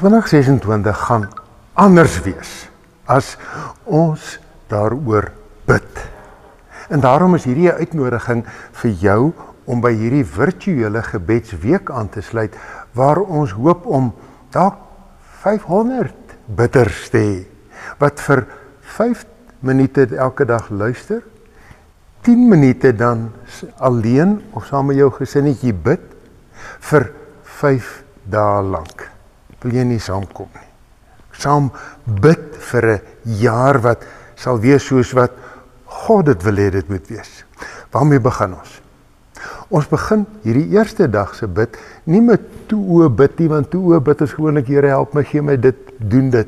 2026 gaan anders wees as ons daaroor bid. En daarom is hierdie 'n uitnodiging vir jou om by hierdie virtuele gebedsweek aan te sluit, waar ons hoop om dalk 500 bidders te hê, wat vir 5 minute elke dag luister, 10 minute dan alleen of saam met jou gesinnetjie bid, vir 5 dae lank. Wil jy nie saamkom nie? Saam bid vir 'n jaar wat sal wees soos wat God dit wil hê dit moet wees. Waarmee begin ons? Ons begin hierdie eerste dag se bid nie met toe oë bid nie, want toe oë bid is gewoonlik Here help my, gee my dit, doen dit.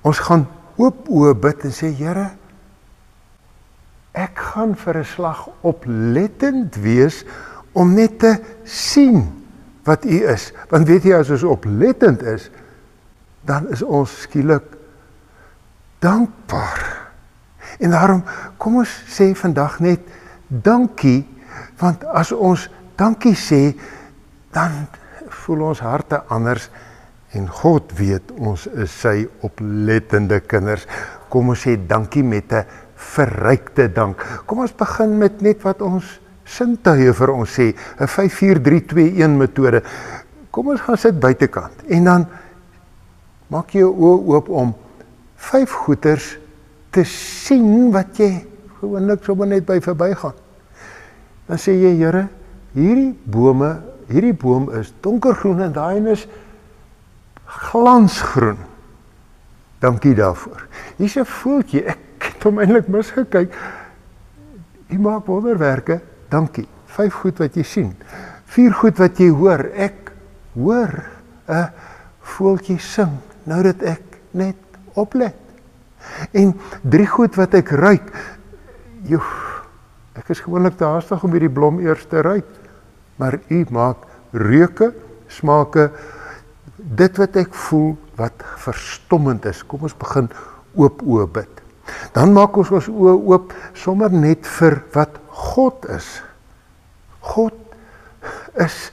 Ons gaan oop oë bid en sê Here, ek gaan vir 'n slag oplettend wees om net te sien wat U is. Want weet jy, as ons oplettend is, dan is ons skielik dankbaar. En daarom, kom ons sê vandag net dankie, want as ons dankie sê, dan voel ons harte anders en God weet ons is sy oplettende kinders. Kom ons sê dankie met 'n verrykte dank. Kom ons begin met net wat ons sintuie vir ons sê, 'n 5-4-3-2-1 metode. Kom ons gaan sit buitekant en dan maak jy jou oë oop om 5 goeters te sien wat jy gewoonlik sommer net by verbygaan. Dan sê jy, Here, hierdie boom is donkergroen en daai een is glansgroen. Dankie daarvoor. Hier's 'n voeltjie, ek het hom eintlik misgekyk. U maak wonderwerke, dankie. 5 goed wat jy sien. 4 goed wat jy hoor. Ek hoor 'n voeltjie sing, nou dat ek net oplet. En 3 goed wat ek ruik. Ek is gewoonlik te haastig om hierdie blom eers te ruik, maar U maak reuke, smake, dit wat ek voel wat verstommend is. Kom ons begin oop oë bid. Dan maak ons oë oop sommer net vir wat God is. God is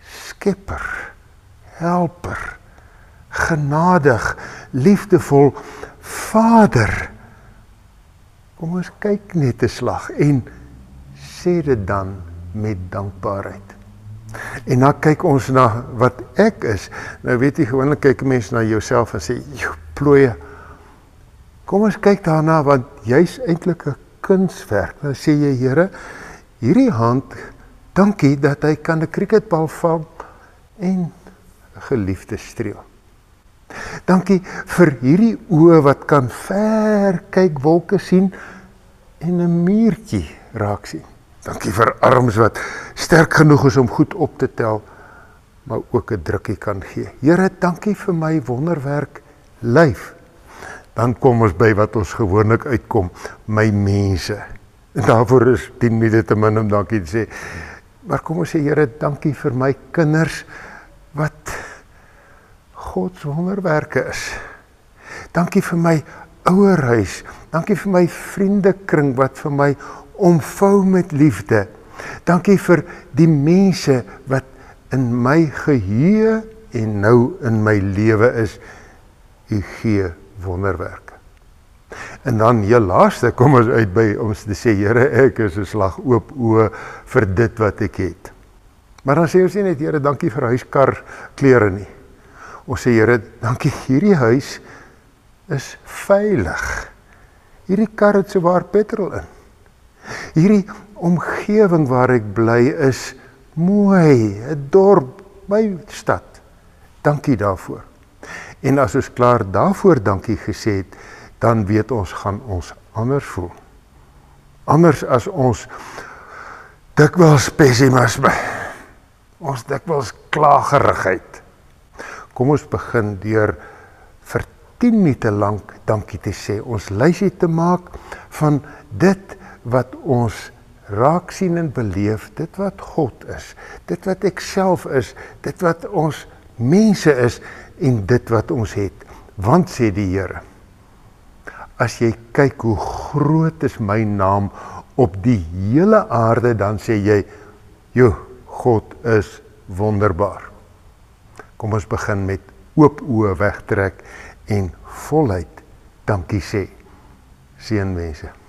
skepper, helper, genadig, liefdevol, Vader. Kom ons kyk net 'n slag en sê dit dan met dankbaarheid. En dan kyk ons na wat ek is. Nou weet jy, gewoonlik kyk 'n mens na jouself en sê, plooie. Kom ons kyk daarna, want jy's eintlik 'n kunswerk. Dan sê jy, Here, hierdie hand, dankie dat hy kan 'n cricketbal vang en 'n geliefde streel. Dankie vir hierdie oë wat kan ver kyk, wolke sien en 'n muurtjie raak sien. Dankie vir arms wat sterk genoeg is om goed op te tel, maar ook 'n drukkie kan gee. Here, dankie vir my wonderwerk lyf. Dan kom ons by wat ons gewoonlik uitkom, my mense. En daarvoor is 10 minute te min om dankie te sê. Maar kom ons sê, Here, dankie vir my kinders wat God se wonderwerke is. Dankie vir my ouerhuis. Dankie vir my vriendekring wat vir my omvou met liefde. Dankie vir die mense wat in my geheue en nou in my lewe is. U gee wonderwerke. En dan heel laaste kom ons uit by ons te sê, Here, ek is 'n slag oop oë vir dit wat ek het. Maar dan sê ons nie net, Here, dankie vir huiskar klere nie. Ons sê, Here, dankie, hierdie huis is veilig. Hierdie kar het sowaar petrol in. Hierdie omgewing waar ek bly is mooi, 'n dorp, my stad. Dankie daarvoor. En as ons klaar daarvoor dankie gesê het, dan weet ons, gaan ons anders voel. Anders as ons dikwels pessimisme, ons dikwels klagerigheid. Kom ons begin deur vir 10 minute lank dankie te sê, ons lysie te maak van dit wat ons raak sien en beleef, dit wat God is, dit wat ek self is, dit wat ons mense is en dit wat ons het. Want sê die Here, as jy kyk hoe groot is my naam op die hele aarde, dan sê jy, God is wonderbaar. Kom ons begin met oop oë wegtrek en voluit dankie sê. Seën mense.